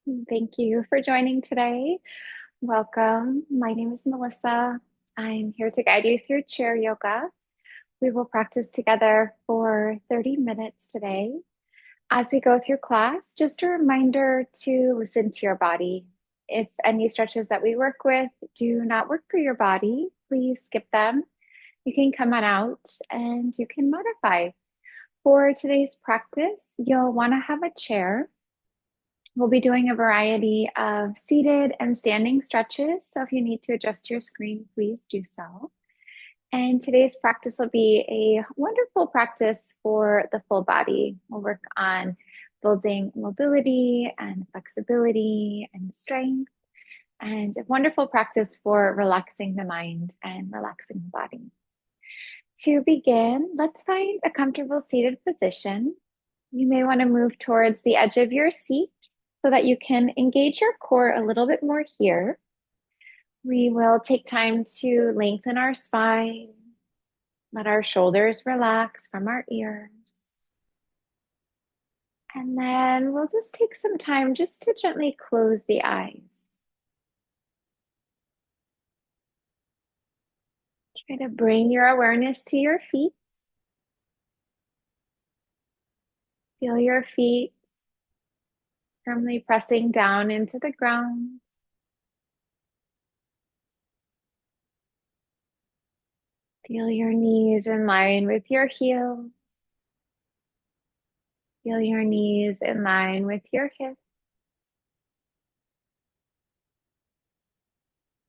Thank you for joining today. Welcome. My name is Melissa. I'm here to guide you through chair yoga. We will practice together for 30 minutes today. As we go through class, just a reminder to listen to your body. If any stretches that we work with do not work for your body, please skip them. You can come on out and you can modify. For today's practice, you'll want to have a chair. We'll be doing a variety of seated and standing stretches. So if you need to adjust your screen, please do so. And today's practice will be a wonderful practice for the full body. We'll work on building mobility and flexibility and strength, and a wonderful practice for relaxing the mind and relaxing the body. To begin, let's find a comfortable seated position. You may want to move towards the edge of your seat so that you can engage your core a little bit more here. We will take time to lengthen our spine, let our shoulders relax from our ears. And then we'll just take some time just to gently close the eyes. Try to bring your awareness to your feet. Feel your feet firmly pressing down into the ground. Feel your knees in line with your heels. Feel your knees in line with your hips.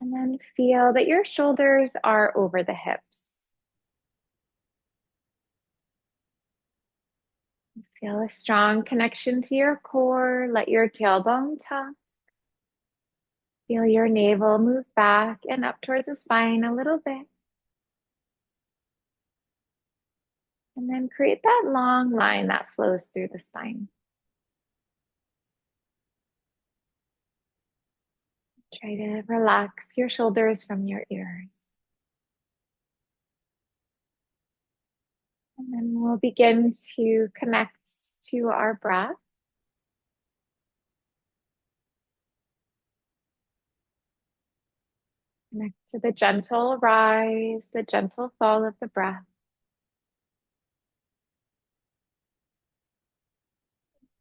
And then feel that your shoulders are over the hips. Feel a strong connection to your core. Let your tailbone tuck. Feel your navel move back and up towards the spine a little bit. And then create that long line that flows through the spine. Try to relax your shoulders from your ears. And then we'll begin to connect to our breath. Connect to the gentle rise, the gentle fall of the breath.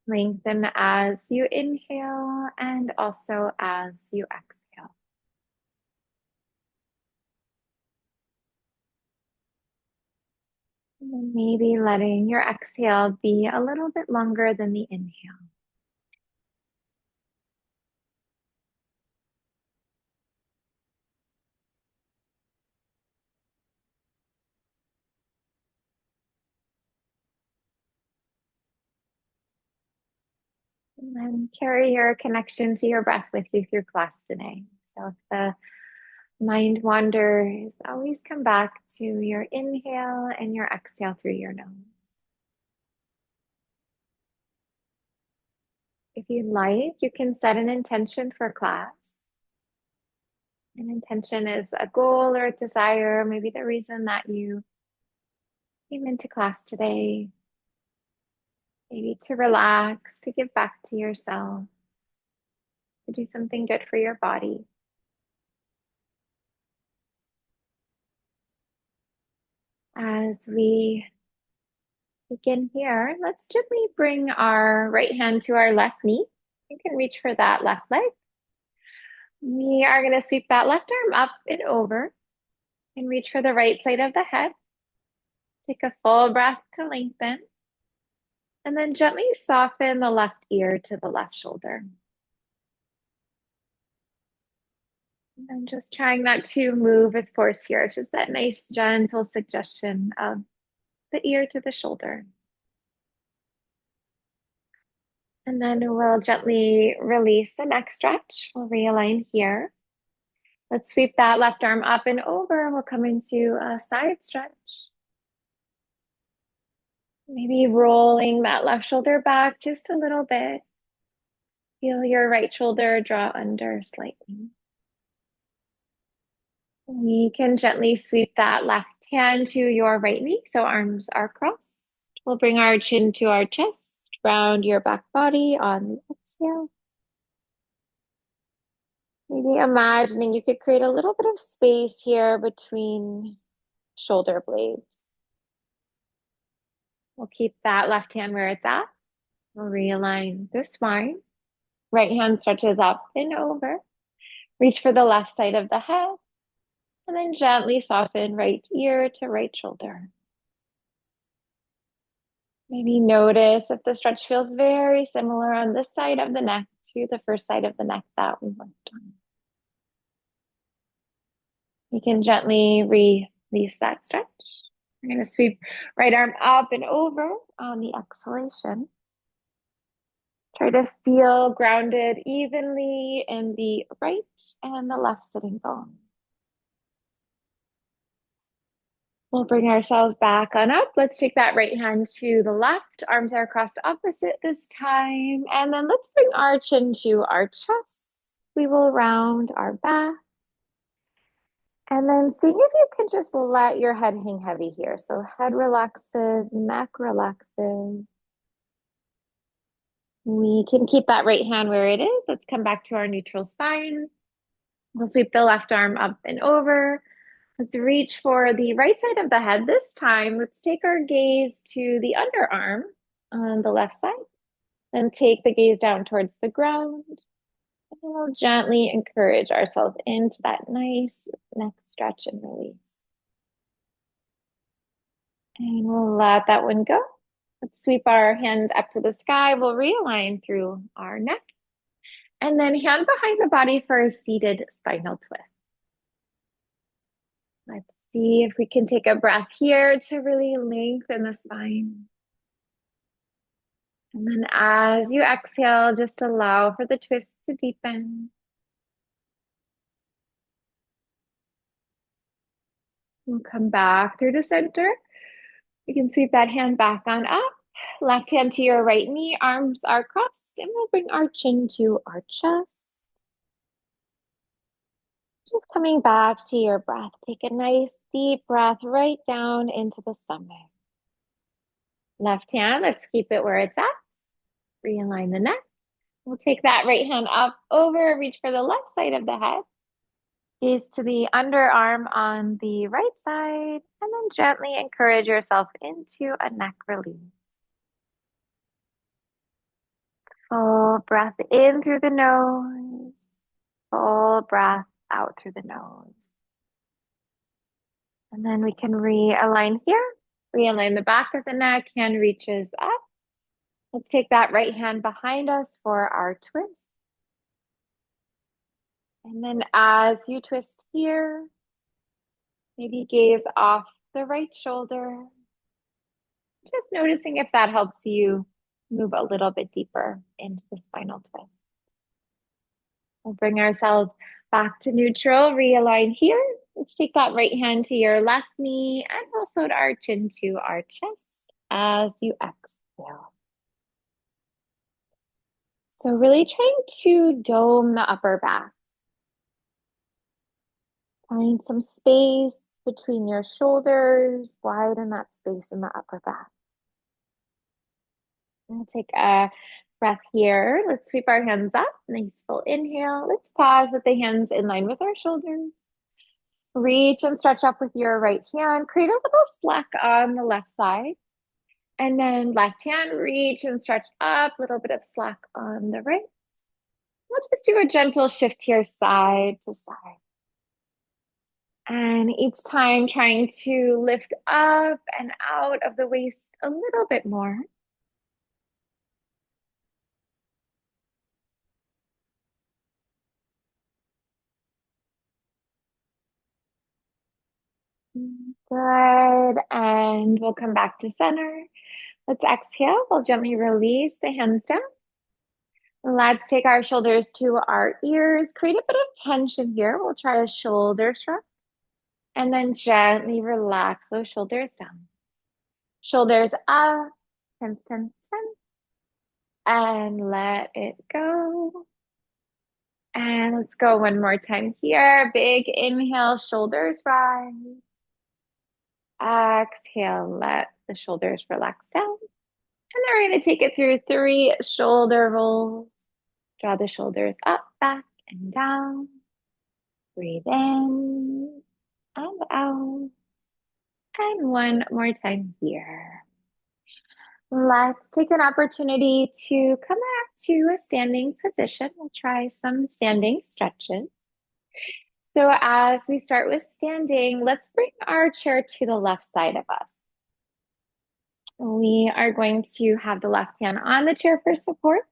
Lengthen as you inhale and also as you exhale. And then maybe letting your exhale be a little bit longer than the inhale. And then carry your connection to your breath with you through class today. So if the mind wanders, always come back to your inhale and your exhale through your nose. If you'd like, you can set an intention for class. An intention is a goal or a desire, maybe the reason that you came into class today, maybe to relax, to give back to yourself, to do something good for your body. As we begin here, let's gently bring our right hand to our left knee. You can reach for that left leg. We are going to sweep that left arm up and over and reach for the right side of the head. Take a full breath to lengthen. And then gently soften the left ear to the left shoulder. And just trying not to move with force here. It's just that nice, gentle suggestion of the ear to the shoulder. And then we'll gently release the neck stretch. We'll realign here. Let's sweep that left arm up and over. We'll come into a side stretch. Maybe rolling that left shoulder back just a little bit. Feel your right shoulder draw under slightly. We can gently sweep that left hand to your right knee, so arms are crossed. We'll bring our chin to our chest, round your back body on the exhale. Maybe imagining you could create a little bit of space here between shoulder blades. We'll keep that left hand where it's at. We'll realign the spine. Right hand stretches up and over. Reach for the left side of the head. And then gently soften right ear to right shoulder. Maybe notice if the stretch feels very similar on this side of the neck to the first side of the neck that we worked on. We can gently release that stretch. We're going to sweep right arm up and over on the exhalation. Try to feel grounded evenly in the right and the left sitting bone. We'll bring ourselves back on up. Let's take that right hand to the left. Arms are across the opposite this time. And then let's bring our chin to our chest. We will round our back. And then seeing if you can just let your head hang heavy here. So head relaxes, neck relaxes. We can keep that right hand where it is. Let's come back to our neutral spine. We'll sweep the left arm up and over. Let's reach for the right side of the head. This time, let's take our gaze to the underarm on the left side. Then take the gaze down towards the ground. And we'll gently encourage ourselves into that nice neck stretch and release. And we'll let that one go. Let's sweep our hands up to the sky. We'll realign through our neck. And then hand behind the body for a seated spinal twist. Let's see if we can take a breath here to really lengthen the spine. And then as you exhale, just allow for the twist to deepen. We'll come back through the center. You can sweep that hand back on up. Left hand to your right knee, arms are crossed, and we'll bring our chin to our chest. Just coming back to your breath. Take a nice deep breath right down into the stomach. Left hand, let's keep it where it's at. Realign the neck. We'll take that right hand up over, reach for the left side of the head. Gaze to the underarm on the right side, and then gently encourage yourself into a neck release. Full breath in through the nose. Full breath out through the nose. And then we can realign here. Realign the back of the neck, hand reaches up. Let's take that right hand behind us for our twist. And then as you twist here, maybe gaze off the right shoulder. Just noticing if that helps you move a little bit deeper into the spinal twist. We'll bring ourselves back to neutral, realign here. Let's take that right hand to your left knee and we'll float our chin to our chest as you exhale. So really trying to dome the upper back. Find some space between your shoulders, widen that space in the upper back. We'll take a breath here. Let's sweep our hands up. Nice full inhale. Let's pause with the hands in line with our shoulders. Reach and stretch up with your right hand. Create a little slack on the left side. And then left hand, reach and stretch up. A little bit of slack on the right. We'll just do a gentle shift here side to side. And each time trying to lift up and out of the waist a little bit more. Good. And we'll come back to center. Let's exhale. We'll gently release the hands down. Let's take our shoulders to our ears. Create a bit of tension here. We'll try a shoulder shrug. And then gently relax those shoulders down. Shoulders up. Tense, tense, tense. And let it go. And let's go one more time here. Big inhale, shoulders rise. Exhale, let the shoulders relax down. And then we're going to take it through 3 shoulder rolls. Draw the shoulders up, back, and down. Breathe in and out. And one more time here. Let's take an opportunity to come back to a standing position. We'll try some standing stretches. So as we start with standing, let's bring our chair to the left side of us. We are going to have the left hand on the chair for support.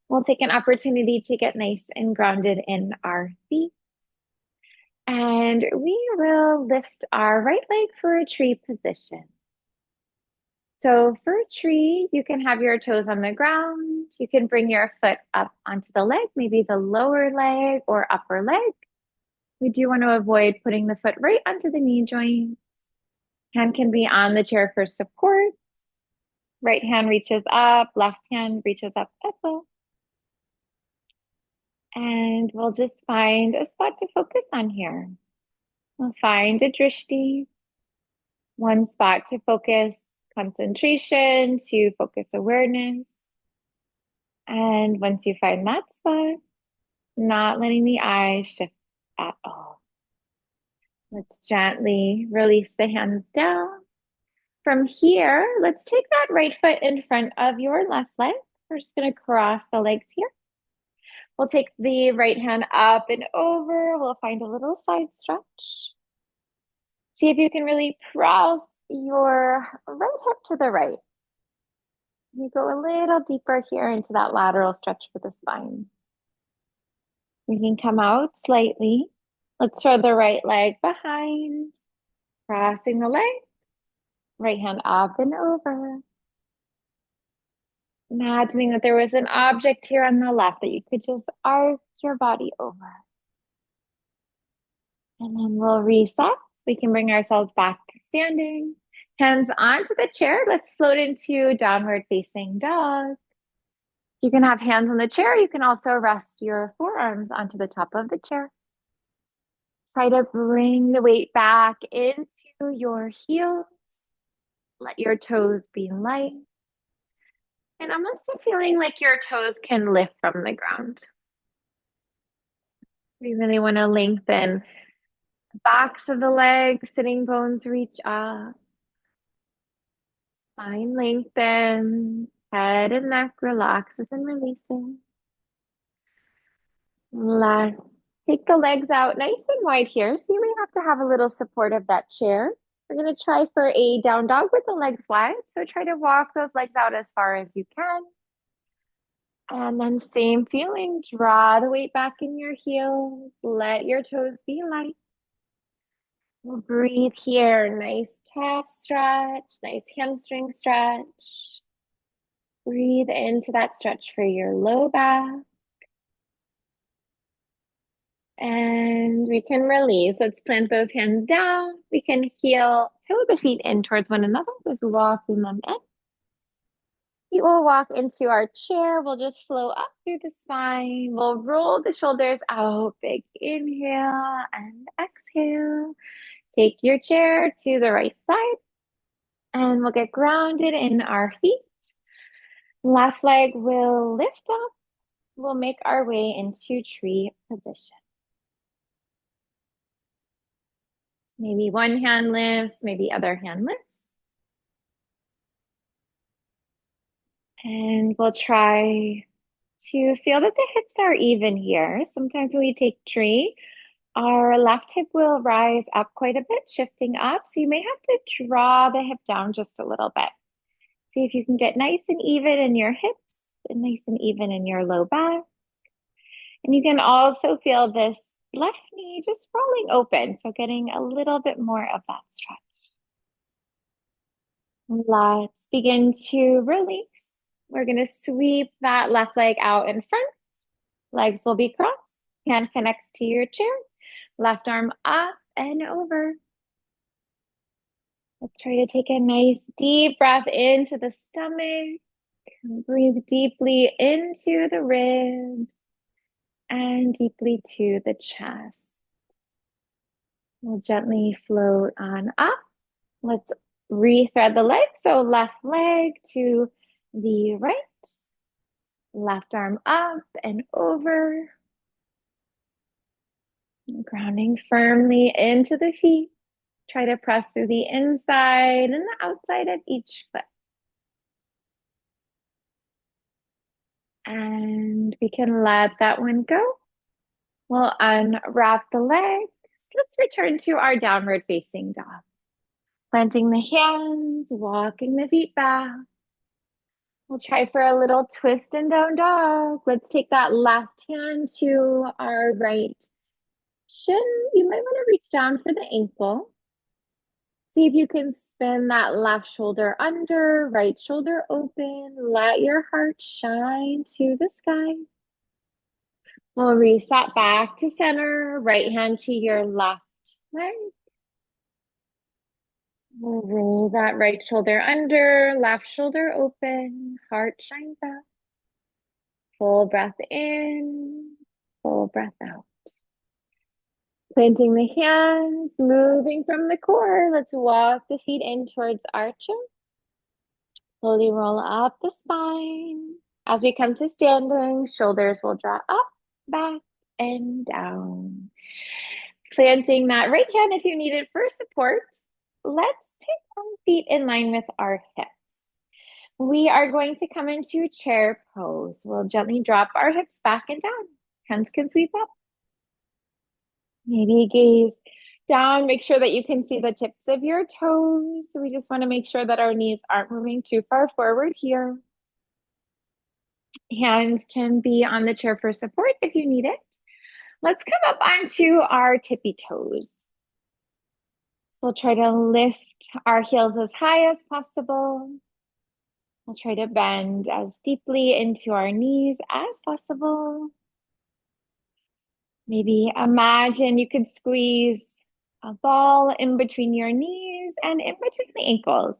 We'll take an opportunity to get nice and grounded in our feet. And we will lift our right leg for a tree position. So for a tree, you can have your toes on the ground. You can bring your foot up onto the leg, maybe the lower leg or upper leg. We do want to avoid putting the foot right onto the knee joint. Hand can be on the chair for support. Right hand reaches up, left hand reaches up as well. And we'll just find a spot to focus on here. We'll find a drishti, one spot to focus concentration, to focus awareness. And once you find that spot, not letting the eyes shift at all. Let's gently release the hands down. From here, let's take that right foot in front of your left leg. We're just going to cross the legs here. We'll take the right hand up and over. We'll find a little side stretch. See if you can really press your right hip to the right. You go a little deeper here into that lateral stretch for the spine. We can come out slightly. Let's throw the right leg behind, crossing the leg, right hand up and over. Imagining that there was an object here on the left that you could just arc your body over. And then we'll reset. We can bring ourselves back to standing. Hands onto the chair. Let's float into downward facing dog. You can have hands on the chair. You can also rest your forearms onto the top of the chair. Try to bring the weight back into your heels. Let your toes be light. And almost feeling like your toes can lift from the ground. We really want to lengthen the backs of the legs, sitting bones reach up. Spine lengthens, head and neck relaxes and releases. Let's take the legs out nice and wide here. So you may have to have a little support of that chair. We're going to try for a down dog with the legs wide. So try to walk those legs out as far as you can. And then same feeling, draw the weight back in your heels. Let your toes be light. We'll breathe here. Nice calf stretch, nice hamstring stretch. Breathe into that stretch for your low back. And we can release. Let's plant those hands down. We can heel toe the feet in towards one another, just walking them in. We will walk into our chair. We'll just flow up through the spine. We'll roll the shoulders out. Big inhale and exhale. Take your chair to the right side. And we'll get grounded in our feet. Left leg will lift up. We'll make our way into tree position. Maybe one hand lifts, maybe other hand lifts. And we'll try to feel that the hips are even here. Sometimes when we take tree, our left hip will rise up quite a bit, shifting up. So you may have to draw the hip down just a little bit. See if you can get nice and even in your hips and nice and even in your low back. And you can also feel this left knee just rolling open. So getting a little bit more of that stretch. Let's begin to release. We're going to sweep that left leg out in front. Legs will be crossed. Hand connects to your chair. Left arm up and over. Let's try to take a nice deep breath into the stomach. Breathe deeply into the ribs and deeply to the chest. We'll gently float on up. Let's rethread the leg. So left leg to the right. Left arm up and over. Grounding firmly into the feet. Try to press through the inside and the outside of each foot. And we can let that one go. We'll unwrap the legs. Let's return to our downward facing dog. Planting the hands, walking the feet back. We'll try for a little twist and down dog. Let's take that left hand to our right shin. You might want to reach down for the ankle. See if you can spin that left shoulder under, right shoulder open. Let your heart shine to the sky. We'll reset back to center, right hand to your left leg. We'll roll that right shoulder under, left shoulder open, heart shines up. Full breath in, full breath out. Planting the hands, moving from the core. Let's walk the feet in towards arches. Slowly roll up the spine. As we come to standing, shoulders will draw up, back, and down. Planting that right hand if you need it for support. Let's take our feet in line with our hips. We are going to come into chair pose. We'll gently drop our hips back and down. Hands can sweep up. Maybe gaze down. Make sure that you can see the tips of your toes. We just want to make sure that our knees aren't moving too far forward here. Hands can be on the chair for support if you need it. Let's come up onto our tippy toes. So we'll try to lift our heels as high as possible. We'll try to bend as deeply into our knees as possible. Maybe imagine you could squeeze a ball in between your knees and in between the ankles.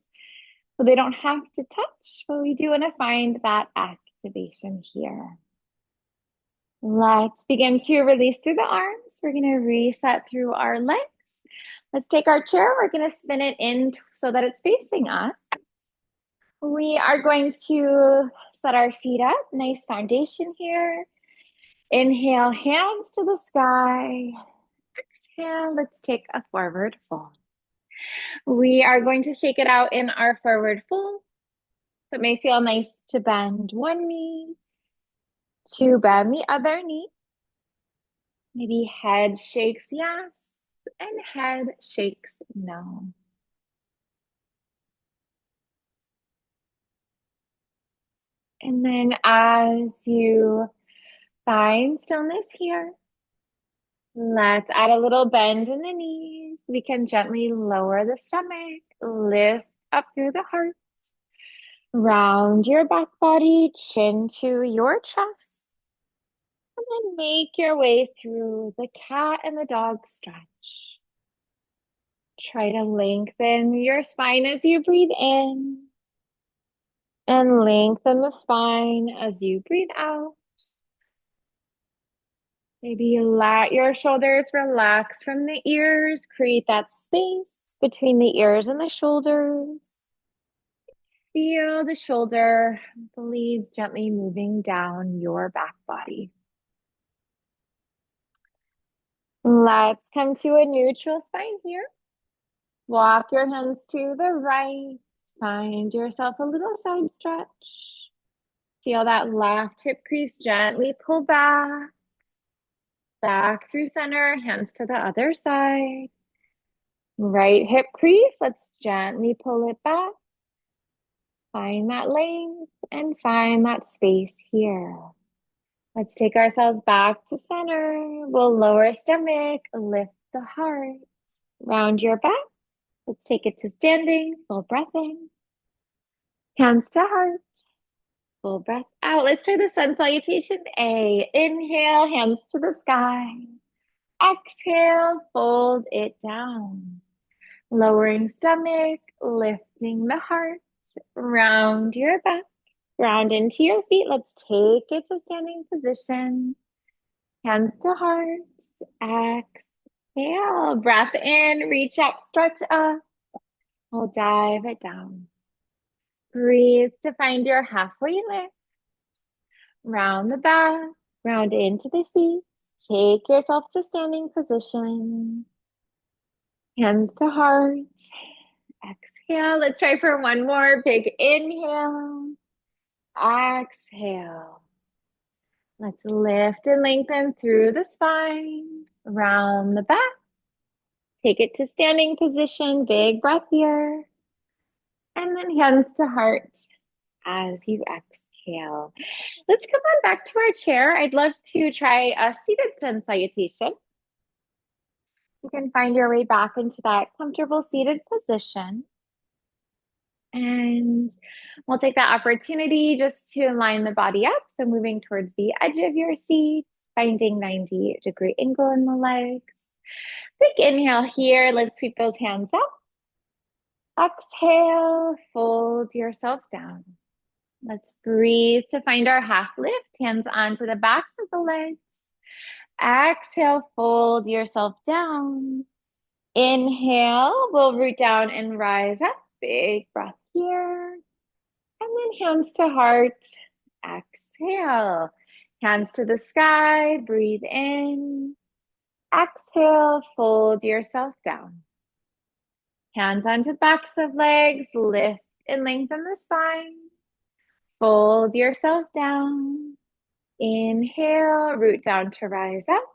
So they don't have to touch, but we do want to find that activation here. Let's begin to release through the arms. We're going to reset through our legs. Let's take our chair. We're going to spin it in so that it's facing us. We are going to set our feet up. Nice foundation here. Inhale, hands to the sky. Exhale, let's take a forward fold. We are going to shake it out in our forward fold. So it may feel nice to bend one knee, to bend the other knee. Maybe head shakes yes, and head shakes no. And then as you find stillness here, let's add a little bend in the knees. We can gently lower the stomach, lift up through the heart. Round your back body, chin to your chest. And then make your way through the cat and the dog stretch. Try to lengthen your spine as you breathe in. And lengthen the spine as you breathe out. Maybe let your shoulders relax from the ears. Create that space between the ears and the shoulders. Feel the shoulder blades gently moving down your back body. Let's come to a neutral spine here. Walk your hands to the right. Find yourself a little side stretch. Feel that left hip crease gently pull back. Back through center, hands to the other side. Right hip crease, let's gently pull it back. Find that length and find that space here. Let's take ourselves back to center. We'll lower stomach, lift the heart. Round your back. Let's take it to standing. Full breath in. Hands to heart. Full breath out. Let's try the sun salutation. A. Inhale, hands to the sky. Exhale, fold it down. Lowering stomach, lifting the heart. Round your back. Ground into your feet. Let's take it to standing position. Hands to heart. Exhale. Breath in. Reach up. Stretch up. We'll dive it down. Breathe to find your halfway lift. Round the back. Round into the feet. Take yourself to standing position. Hands to heart. Exhale. Let's try for one more. Big inhale. Exhale. Let's lift and lengthen through the spine, around the back. Take it to standing position. Big breath here. And then hands to heart as you exhale. Let's come on back to our chair. I'd love to try a seated sun salutation. You can find your way back into that comfortable seated position. And we'll take that opportunity just to line the body up. So moving towards the edge of your seat, finding 90-degree angle in the legs. Big inhale here. Let's sweep those hands up. Exhale, fold yourself down. Let's breathe to find our half lift. Hands onto the backs of the legs. Exhale, fold yourself down. Inhale, we'll root down and rise up. Big breath here. And then hands to heart. Exhale. Hands to the sky. Breathe in. Exhale, fold yourself down. Hands onto backs of legs. Lift and lengthen the spine. Fold yourself down. Inhale, root down to rise up.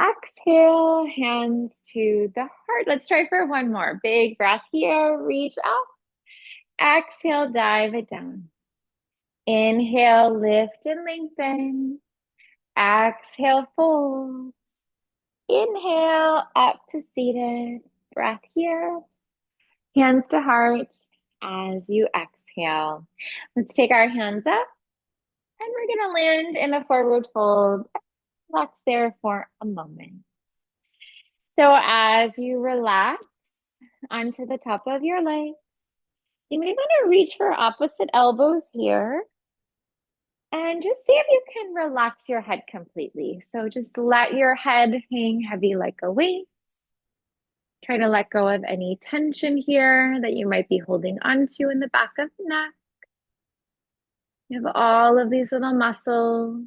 Exhale, hands to the heart. Let's try for one more. Big breath here, reach up. Exhale, dive it down. Inhale, lift and lengthen. Exhale, folds. Inhale, up to seated. Breath here. Hands to heart as you exhale. Let's take our hands up and we're going to land in a forward fold. Relax there for a moment. So as you relax onto the top of your legs, you may want to reach for opposite elbows here and just see if you can relax your head completely. So just let your head hang heavy like a weight. Try to let go of any tension here that you might be holding onto in the back of the neck. You have all of these little muscles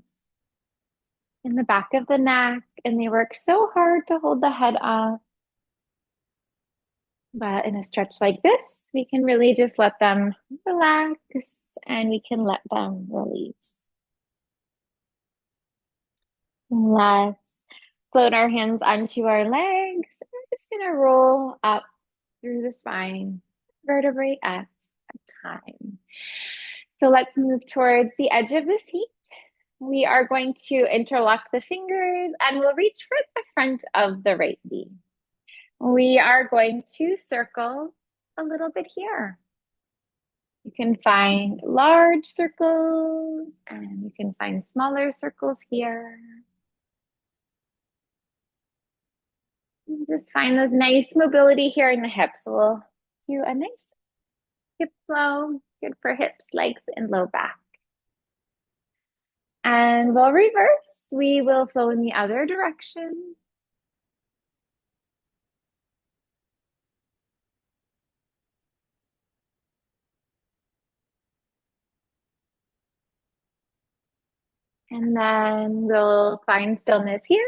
in the back of the neck, and they work so hard to hold the head up. But in a stretch like this, we can really just let them relax and we can let them release. Let's float our hands onto our legs. We're just going to roll up through the spine, vertebrae at a time. So let's move towards the edge of the seat. We are going to interlock the fingers and we'll reach for the front of the right knee. We are going to circle a little bit here. You can find large circles and you can find smaller circles here. And just find this nice mobility here in the hips. We'll do a nice hip flow, good for hips, legs, and low back. And we'll reverse. We will flow in the other direction. And then we'll find stillness here.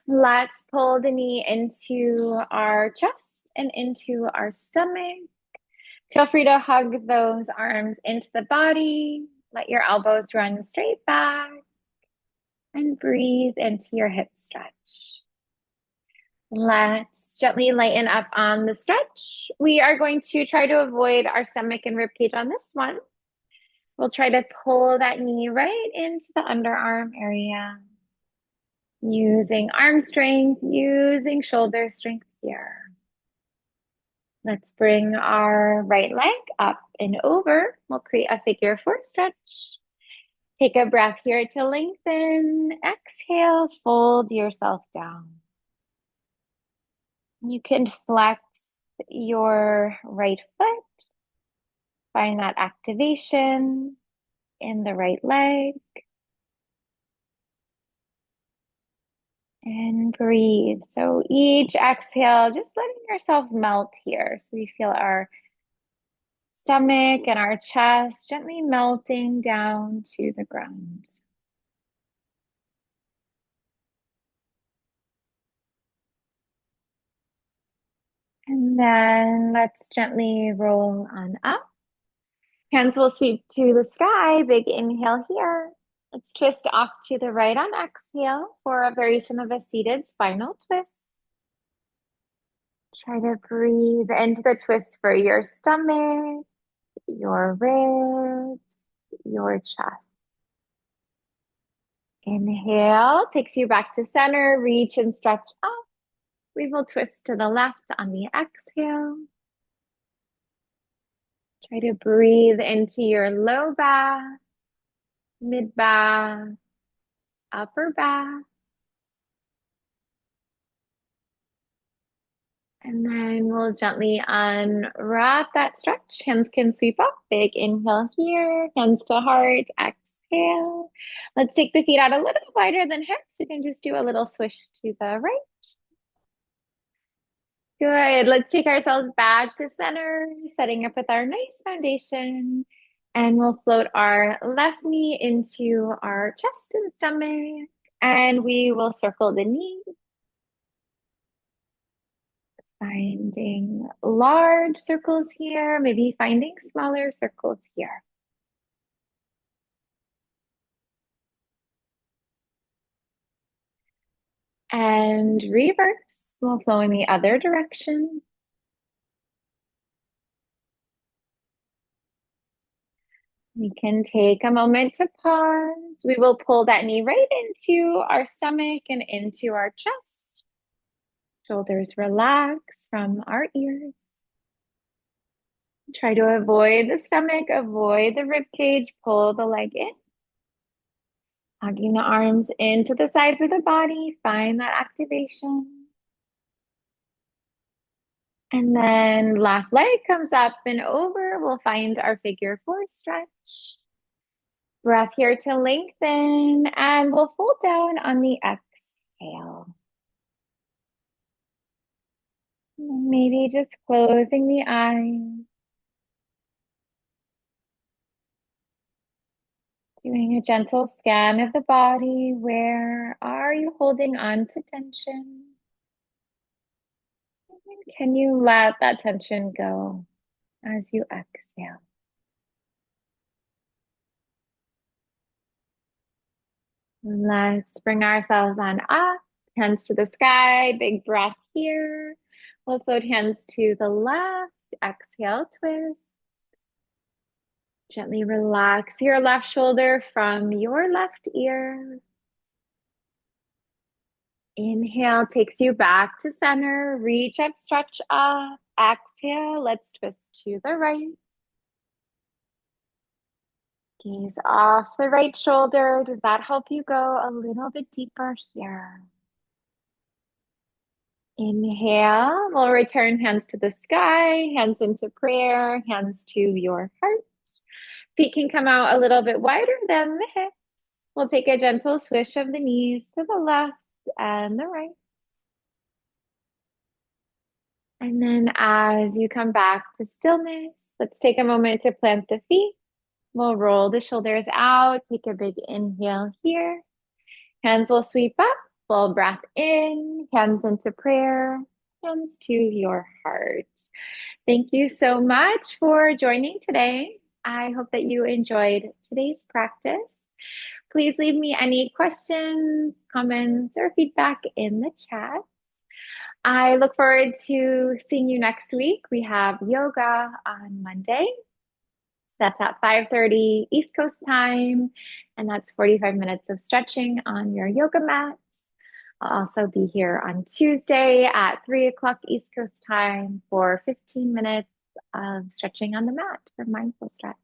Let's pull the knee into our chest and into our stomach. Feel free to hug those arms into the body. Let your elbows run straight back. And breathe into your hip stretch. Let's gently lighten up on the stretch. We are going to try to avoid our stomach and rib cage on this one. We'll try to pull that knee right into the underarm area. Using arm strength, using shoulder strength here. Let's bring our right leg up and over. We'll create a figure 4 stretch. Take a breath here to lengthen. Exhale, fold yourself down. You can flex your right foot. Find that activation in the right leg. And breathe. So each exhale, just letting yourself melt here. So we feel our stomach and our chest gently melting down to the ground. then let's gently roll on up. Hands will sweep to the sky. Big inhale here. Let's twist off to the right on exhale for a variation of a seated spinal twist. Try to breathe into the twist for your stomach, your ribs, your chest. Inhale takes you back to center. Reach and stretch up. We will twist to the left on the exhale. Try to breathe into your low back, mid back, upper back. And then we'll gently unwrap that stretch. Hands can sweep up. Big inhale here, hands to heart, exhale. Let's take the feet out a little bit wider than hips. We can just do a little swish to the right. Good. Let's take ourselves back to center, setting up with our nice foundation. And we'll float our left knee into our chest and stomach. And we will circle the knee, finding large circles here, maybe finding smaller circles here. And reverse, we'll flow in the other direction. We can take a moment to pause. We will pull that knee right into our stomach and into our chest. Shoulders relax from our ears. Try to avoid the stomach, avoid the rib cage, pull the leg in. Hugging the arms into the sides of the body, find that activation. And then left leg comes up and over. We'll find our figure four stretch. Breath here to lengthen, and we'll fold down on the exhale. Maybe just closing the eyes. Doing a gentle scan of the body. Where are you holding on to tension? Can you let that tension go as you exhale? Let's bring ourselves on up, hands to the sky, big breath here. We'll float hands to the left, exhale, twist. Gently relax your left shoulder from your left ear. Inhale takes you back to center. Reach up, stretch up. Exhale, let's twist to the right. Gaze off the right shoulder. Does that help you go a little bit deeper here? Inhale, we'll return hands to the sky, hands into prayer, hands to your heart. Feet can come out a little bit wider than the hips. We'll take a gentle swish of the knees to the left and the right. And then as you come back to stillness, let's take a moment to plant the feet. We'll roll the shoulders out, take a big inhale here. Hands will sweep up, full breath in, hands into prayer, hands to your heart. Thank you so much for joining today. I hope that you enjoyed today's practice. Please leave me any questions, comments, or feedback in the chat. I look forward to seeing you next week. We have yoga on Monday. So that's at 5:30 East Coast time, and that's 45 minutes of stretching on your yoga mats. I'll also be here on Tuesday at 3 o'clock East Coast time for 15 minutes of stretching on the mat for mindful stretch.